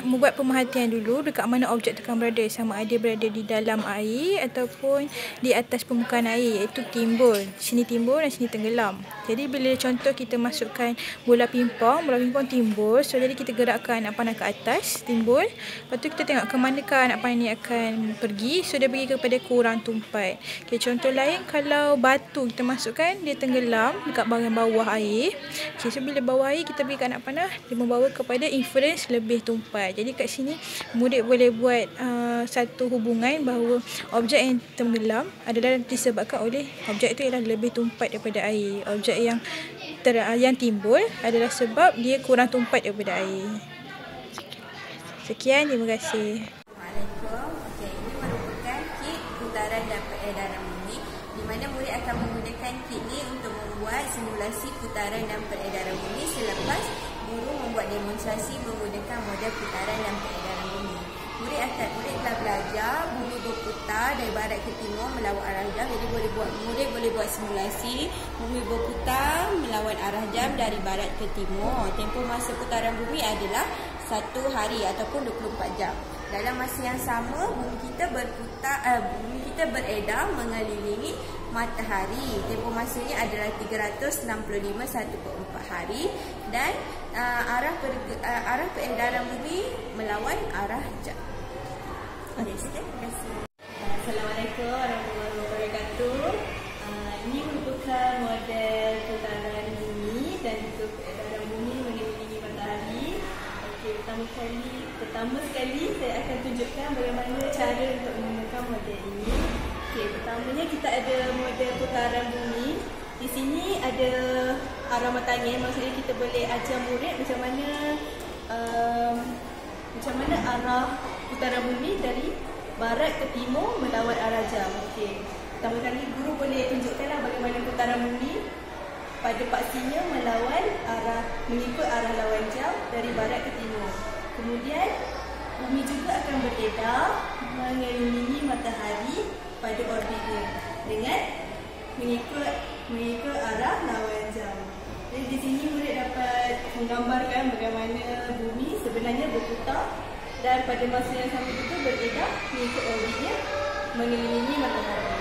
membuat pemerhatian dulu dekat mana objek tu akan berada, sama ada berada di dalam air ataupun di atas permukaan air, iaitu timbul. Sini timbul dan sini tenggelam. Jadi bila contoh kita masukkan bola pingpong timbul, so jadi kita gerakkan anak panah ke atas, timbul. Lepas tu kita tengok ke manakah anak panah ni akan pergi, so dia pergi kepada kurang tumpat. Okay, contoh lain, kalau batu kita masukkan, dia tenggelam dekat bahagian bawah air. Okay, so bila bawah air kita beri kat anak panah, dia membawa kepada inference lebih tumpat. Jadi kat sini murid boleh buat satu hubungan bahawa objek yang tenggelam adalah disebabkan oleh objek itu ialah lebih tumpat daripada air. Objek yang timbul adalah sebab dia kurang tumpat daripada air. Sekian, terima kasih. Assalamualaikum. Okey, ini merupakan kit putaran dan peredaran bumi di mana murid akan menggunakan kit ini untuk membuat simulasi putaran dan peredaran bumi selepas guru membuat demonstrasi menggunakan model putaran dan peredaran bumi. Murid telah belajar bumi berputar dari barat ke timur melawan arah jam. Jadi murid boleh buat simulasi bumi berputar melawan arah jam dari barat ke timur. Tempoh masa putaran bumi adalah 1 hari ataupun 24 jam. Dalam masa yang sama, bumi kita beredar mengelilingi matahari. Tempoh masanya adalah 365 1/4 hari dan arah peredaran bumi melawan arah jam. Terima kasih. Assalamualaikum warahmatullahi wabarakatuh. Ini merupakan model putaran bumi dan juga peredaran bumi mengelilingi matahari. Okey, pertama sekali saya akan tunjukkan bagaimana cara untuk menggunakan model ini. Okey, pertamanya kita ada model putaran bumi. Di sini ada arah matanya, maksudnya kita boleh ajar murid macam mana arah putaran bumi dari barat ke timur melawan arah jam. Okey. Pertama kali guru boleh tunjukkanlah bagaimana putaran bumi pada paksinya mengikut arah lawan jam dari barat ke timur. Kemudian bumi juga akan beredar mengelilingi matahari pada orbitnya dengan mengikut arah lawan jam. Jadi di sini murid dapat menggambarkan bagaimana bumi sebenarnya berputar dan pada masa yang sama juga beredar mengikut orbitnya mengelilingi matahari.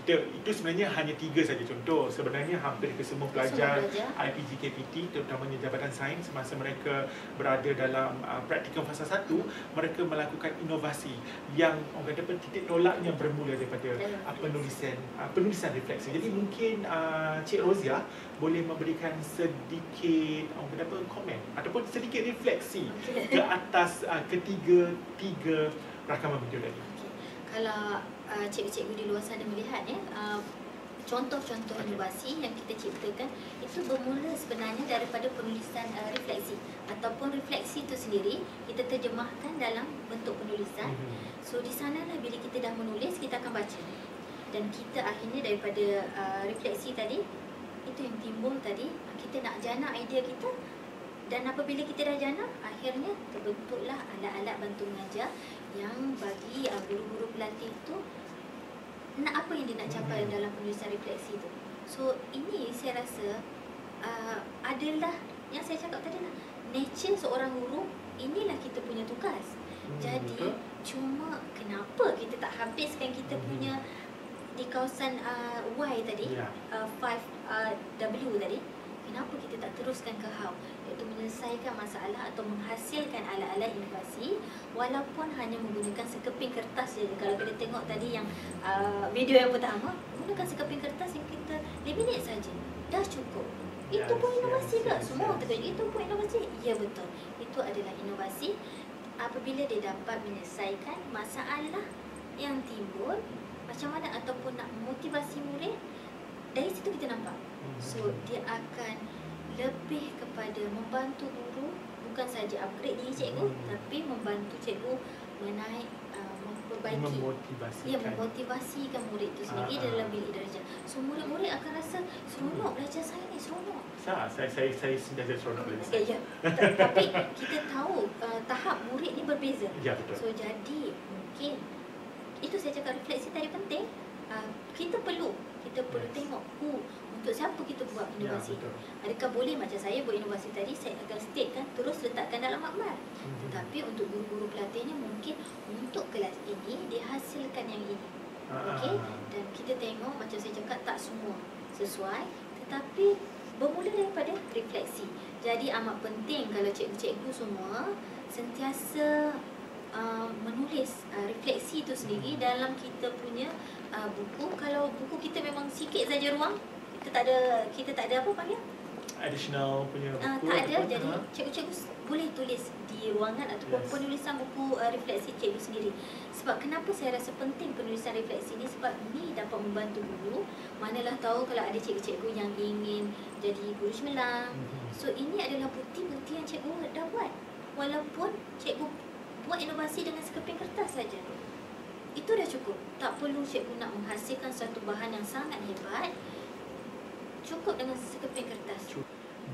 Itu sebenarnya hanya 3 saja contoh. Sebenarnya hampir kesemua pelajar IPG KPT, terutamanya Jabatan Sains, semasa mereka berada dalam praktikum fasa 1, mereka melakukan inovasi yang orang kata titik tolaknya bermula daripada penulisan refleksi. Jadi mungkin Cik Rozia boleh memberikan sedikit komen ataupun sedikit refleksi ke atas ketiga rakaman video tadi. Kalau cikgu-cikgu di luar sana melihat contoh-contoh inovasi yang kita ciptakan itu bermula sebenarnya daripada penulisan refleksi ataupun refleksi itu sendiri kita terjemahkan dalam bentuk penulisan. So di sanalah bila kita dah menulis kita akan baca dan kita akhirnya daripada refleksi tadi itu yang timbul tadi kita nak jana idea kita. Dan apabila kita dah jana, akhirnya terbentuklah alat-alat bantu mengajar yang bagi guru-guru pelatih itu nak apa yang dia nak capai dalam penulisan refleksi itu. So ini saya rasa adalah yang saya cakap tadi lah, nature seorang guru, inilah kita punya tugas. Jadi cuma kenapa kita tak habiskan kita punya di kawasan Y tadi, 5W tadi, kenapa kita tak teruskan ke how, iaitu menyelesaikan masalah atau menghasilkan alat-alat inovasi walaupun hanya menggunakan sekeping kertas saja. Kalau kita tengok tadi yang video yang pertama, menggunakan sekeping kertas yang kita 5 minit saja dah cukup. Itu pun inovasi ke? Semua orang terkejut, itu pun inovasi? Ya betul, itu adalah inovasi apabila dia dapat menyelesaikan masalah yang timbul macam mana ataupun nak memotivasi murid. Dari situ kita nampak. So dia akan lebih kepada membantu guru, bukan saja upgrade diri cikgu, tapi membantu cikgu menaik memperbaiki, memotivasikan murid itu sendiri dalam bilik darjah. So murid-murid akan rasa seronok belajar saya ni, seronok. Saya sentiasa seronok belajar. Ya. Tapi kita tahu tahap murid ni berbeza. Ya, betul. So jadi mungkin itu saya cakap refleksi tadi penting. Kita perlu tengok untuk siapa kita buat inovasi. Ya, Adakah boleh macam saya buat inovasi tadi, saya akan statekan, terus letakkan dalam makmal. Tetapi untuk guru-guru pelatihnya mungkin untuk kelas ini dihasilkan yang ini. Okey, dan kita tengok macam saya cakap tak semua sesuai, tetapi bermula daripada refleksi. Jadi amat penting kalau cikgu-cikgu semua sentiasa menulis refleksi itu sendiri dalam kita punya buku. Kalau buku kita memang sikit saja ruang, kita tak ada apa panggil additional punya buku tak ada, jadi cikgu-cikgu boleh tulis di ruangan ataupun penulisan buku refleksi cikgu sendiri. Sebab kenapa saya rasa penting penulisan refleksi ni, sebab ni dapat membantu guru. Manalah tahu kalau ada cikgu-cikgu yang ingin jadi guru cemerlang. So ini adalah bukti-bukti yang cikgu dah buat. Walaupun cikgu buat inovasi dengan sekeping kertas saja, itu dah cukup. Tak perlu cikgu nak menghasilkan satu bahan yang sangat hebat. Cukup dengan sekeping kertas.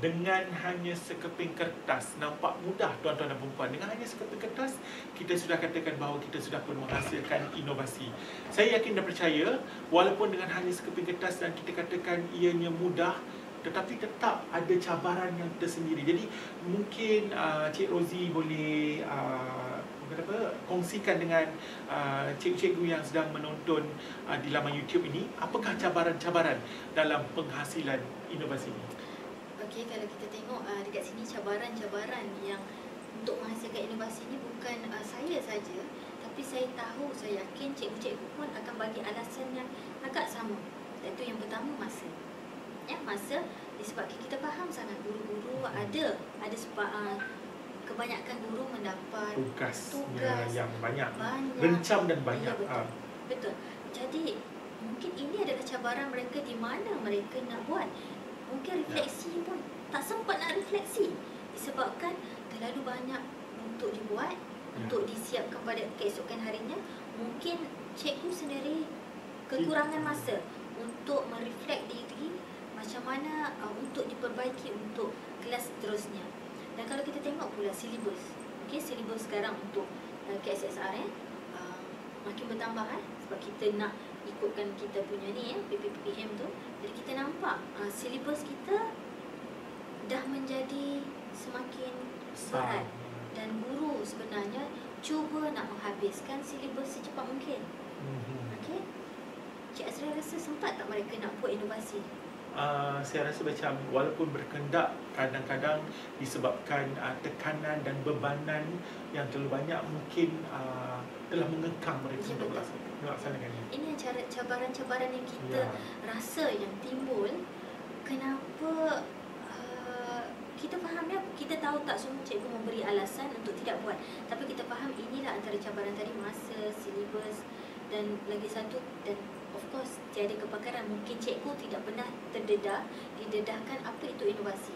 Dengan hanya sekeping kertas, nampak mudah tuan-tuan dan puan-puan. Dengan hanya sekeping kertas, kita sudah katakan bahawa kita sudah pun menghasilkan inovasi. Saya yakin dan percaya, walaupun dengan hanya sekeping kertas dan kita katakan ianya mudah, tetapi tetap ada cabaran yang tersendiri. Jadi mungkin Cik Rozi boleh kongsikan dengan cikgu-cikgu yang sedang menonton di laman YouTube ini, apakah cabaran-cabaran dalam penghasilan inovasi ini? Okey, kalau kita tengok dekat sini cabaran-cabaran yang untuk menghasilkan inovasi ini bukan saya saja, tapi saya tahu, saya yakin cikgu-cikgu pun akan bagi alasan yang agak sama. Iaitu yang pertama, masa. Masa disebabkan kita faham sangat guru-guru ada sebab kebanyakan guru mendapat tugas yang banyak, rencam dan banyak. Ya, betul. Jadi mungkin ini adalah cabaran mereka di mana mereka nak buat. Mungkin refleksi pun tak sempat nak refleksi disebabkan terlalu banyak untuk dibuat, untuk disiapkan pada keesokan harinya. Mungkin cikgu sendiri kekurangan masa untuk mereflect diri macam mana untuk diperbaiki untuk kelas seterusnya. Dan kalau kita tengok pula silibus, silibus sekarang untuk KSSR makin bertambah sebab kita nak ikutkan kita punya ni PPPM tu. Jadi kita nampak silibus kita dah menjadi semakin berat dan guru sebenarnya cuba nak menghabiskan silibus secepat mungkin. Okey. Cik Azrael rasa sempat tak mereka nak buat inovasi? Saya rasa macam walaupun berkendak, kadang-kadang disebabkan tekanan dan bebanan yang terlalu banyak mungkin telah mengekang mereka untuk melaksanakan ini. Ini cabaran-cabaran yang kita rasa yang timbul. Kenapa kita faham kita tahu tak semua cikgu memberi alasan untuk tidak buat, tapi kita faham inilah antara cabaran tadi, masa, silibus dan lagi satu, dan of course tiada kepakaran. Mungkin cikgu tidak pernah didedahkan apa itu inovasi.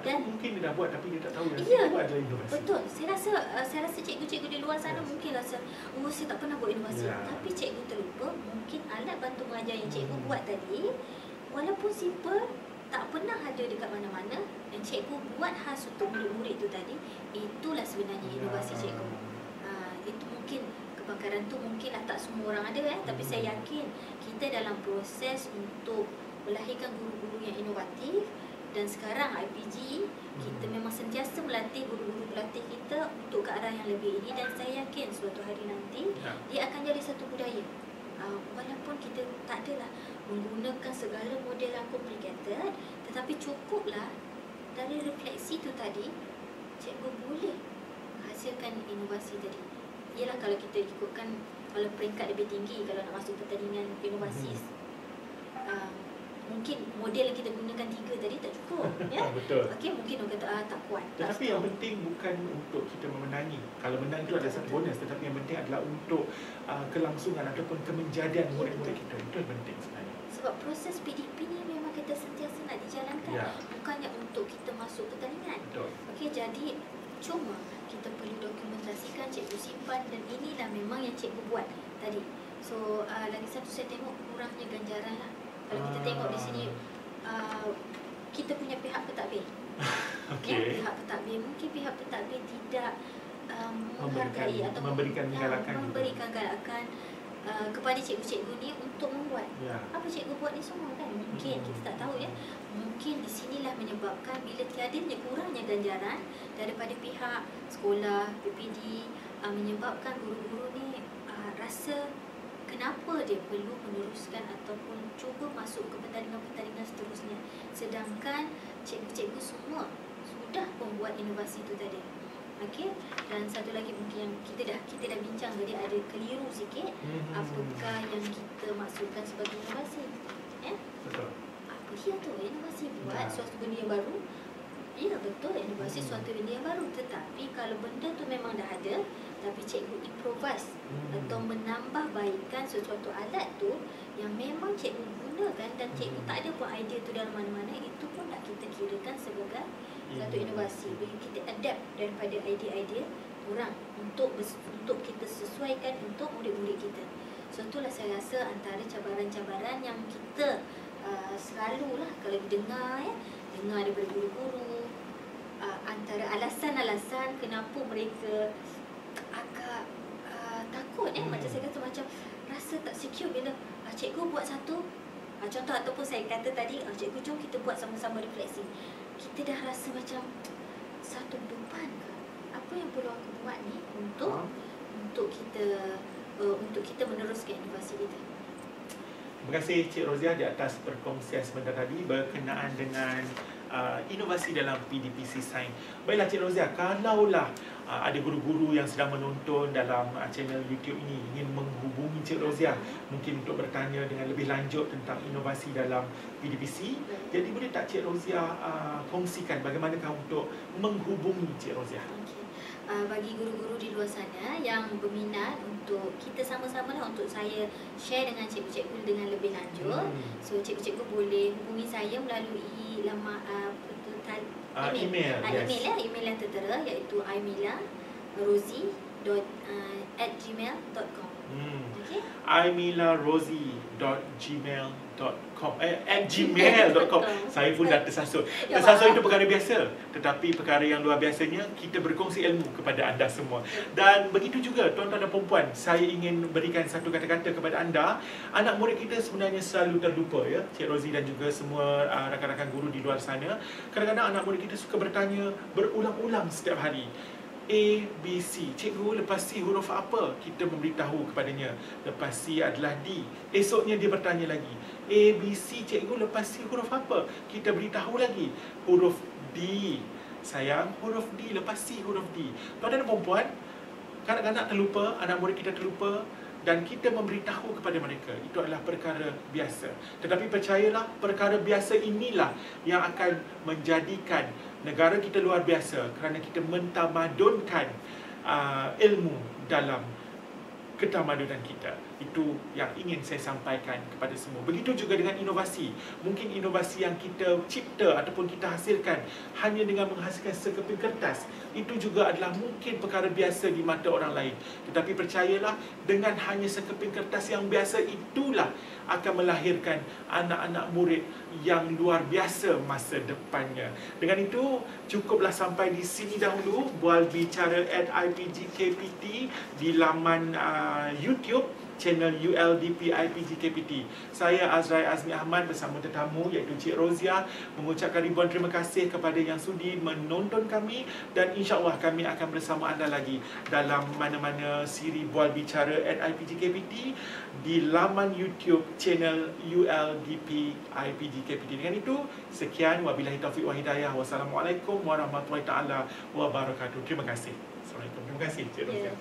Dan mungkin dia dah buat tapi dia tak tahu itu adalah inovasi. Betul. Saya rasa cikgu-cikgu di luar sana mungkin rasa saya tak pernah buat inovasi. Tapi cikgu terlupa mungkin alat bantu mengajar yang cikgu buat tadi, walaupun simple, tak pernah ada dekat mana-mana, dan cikgu buat khas untuk murid-murid itu tadi, itulah sebenarnya inovasi cikgu. Itu mungkin kebakaran tu mungkinlah tak semua orang ada tapi saya yakin kita dalam proses untuk melahirkan guru-guru yang inovatif. Dan sekarang IPG kita memang sentiasa melatih guru-guru pelatih kita untuk ke arah yang lebih ini, dan saya yakin suatu hari nanti dia akan jadi satu budaya. Walaupun kita tak adalah menggunakan segala model yang complicated, tetapi cukuplah dari refleksi tu tadi cikgu boleh hasilkan inovasi tadi. Ialah kalau kita ikutkan, kalau peringkat lebih tinggi, kalau nak masuk pertandingan inovasi, mungkin model yang kita gunakan 3 tadi tak cukup. Betul. Okey, mungkin orang kata tak kuat. Tetapi yang penting bukan untuk kita memenangi. Kalau menang itu adalah satu bonus, tetapi yang penting adalah untuk kelangsungan ataupun kemenjadian murid-murid kita. Itu yang penting sebenarnya. Sebab proses PDP ni memang kita sentiasa nak dijalankan, bukannya untuk kita masuk pertandingan. Okey, jadi cuma kita perlu dokumentasikan, cikgu simpan, dan inilah memang yang cikgu buat tadi. So lagi satu saya tengok kurangnya ganjaran lah. Kalau kita tengok di sini kita punya pihak pentadbir. Okey. Pihak pentadbir, mungkin pihak pentadbir tidak menghargai atau memberikan galakan kepada cikgu-cikgu ni untuk membuat. Apa cikgu buat ni semua kan? Mungkin kita tak tahu ya. Mungkin di sinilah menyebabkan bila tiadanya kurangnya ganjaran daripada pihak sekolah, PPD, menyebabkan guru-guru ni rasa kenapa dia perlu meneruskan ataupun cuba masuk ke pertandingan-pertandingan seterusnya, sedangkan cikgu-cikgu semua sudah membuat inovasi itu tadi. Okey, dan satu lagi mungkin yang kita dah bincang tadi, ada keliru sikit. Apakah yang kita maksudkan sebagai inovasi? Betul. Apa dia tu inovasi? Buat suatu benda yang baru. Ya, betul, inovasi suatu benda yang baru. Tetapi kalau benda tu memang dah ada, tapi cikgu improvise atau menambah baikkan sesuatu alat tu yang memang cikgu gunakan dan cikgu tak ada pun idea tu dalam mana-mana, itu pun nak kita kirakan sebagai satu inovasi. Bila kita adapt daripada idea-idea orang untuk kita sesuaikan untuk murid-murid kita. So itulah saya rasa antara cabaran-cabaran yang kita selalulah kalau dengar daripada guru-guru, antara alasan-alasan kenapa mereka agak takut macam saya kata, macam rasa tak secure bila cikgu buat satu contoh, ataupun saya kata tadi cikgu jom kita buat sama-sama refleksi, kita dah rasa macam satu beban ke, apa yang perlu aku buat ni untuk kita meneruskan inovasi kita. Terima kasih Cik Rozia di atas perkongsian sebentar tadi berkenaan dengan inovasi dalam PDPC Sains. Baiklah Cik Rozia, kalaulah ada guru-guru yang sedang menonton dalam channel YouTube ini ingin menghubungi Cik Rozia mungkin untuk bertanya dengan lebih lanjut tentang inovasi dalam PDPC, jadi boleh tak Cik Rozia kongsikan bagaimanakah untuk menghubungi Cik Rozia? Bagi guru-guru di luar sana yang berminat untuk kita sama-sama lah untuk saya share dengan cikgu-cikgu dengan lebih lanjut, so cikgu-cikgu boleh hubungi saya melalui email yang tertera, iaitu aimilarosie@gmail.com. Okay? aimilarosie.gmail.com @gmail.com. Saya pun dah tersasul. Tersasul itu perkara biasa, tetapi perkara yang luar biasanya kita berkongsi ilmu kepada anda semua. Dan begitu juga tuan-tuan dan puan-puan, saya ingin berikan satu kata-kata kepada anda. Anak murid kita sebenarnya selalu terlupa ya, Cik Rozi dan juga semua rakan-rakan guru di luar sana. Kadang-kadang anak murid kita suka bertanya berulang-ulang setiap hari. A, B, C. Cikgu, lepas C huruf apa? Kita memberitahu kepadanya. Lepas C adalah D. Esoknya dia bertanya lagi. A, B, C. Cikgu, lepas C huruf apa? Kita beritahu lagi. Huruf D. Sayang, huruf D. Lepas C huruf D. Tuan-tuan dan puan-puan, kanak-kanak terlupa, anak murid kita terlupa, dan kita memberitahu kepada mereka. Itu adalah perkara biasa. Tetapi percayalah, perkara biasa inilah yang akan menjadikan negara kita luar biasa, kerana kita mentamadunkan ilmu dalam ketamadunan kita. Itu yang ingin saya sampaikan kepada semua. Begitu juga dengan inovasi. Mungkin inovasi yang kita cipta ataupun kita hasilkan hanya dengan menghasilkan sekeping kertas, itu juga adalah mungkin perkara biasa di mata orang lain. Tetapi percayalah, dengan hanya sekeping kertas yang biasa itulah akan melahirkan anak-anak murid yang luar biasa masa depannya. Dengan itu, cukuplah sampai di sini dahulu Bual Bicara @IPGKPT di laman YouTube channel ULDP IPGKPT. Saya Azrai Azmi Ahmad bersama tetamu iaitu Cik Rozia mengucapkan ribuan terima kasih kepada yang sudi menonton kami, dan insya-Allah kami akan bersama anda lagi dalam mana-mana siri Bual Bicara @IPGKPT di laman YouTube channel ULDP IPGKPT. Dengan itu, sekian, wabillahi taufiq wal hidayah. Wassalamualaikum warahmatullahi taala wabarakatuh. Terima kasih. Assalamualaikum. Terima kasih Cik Rozia.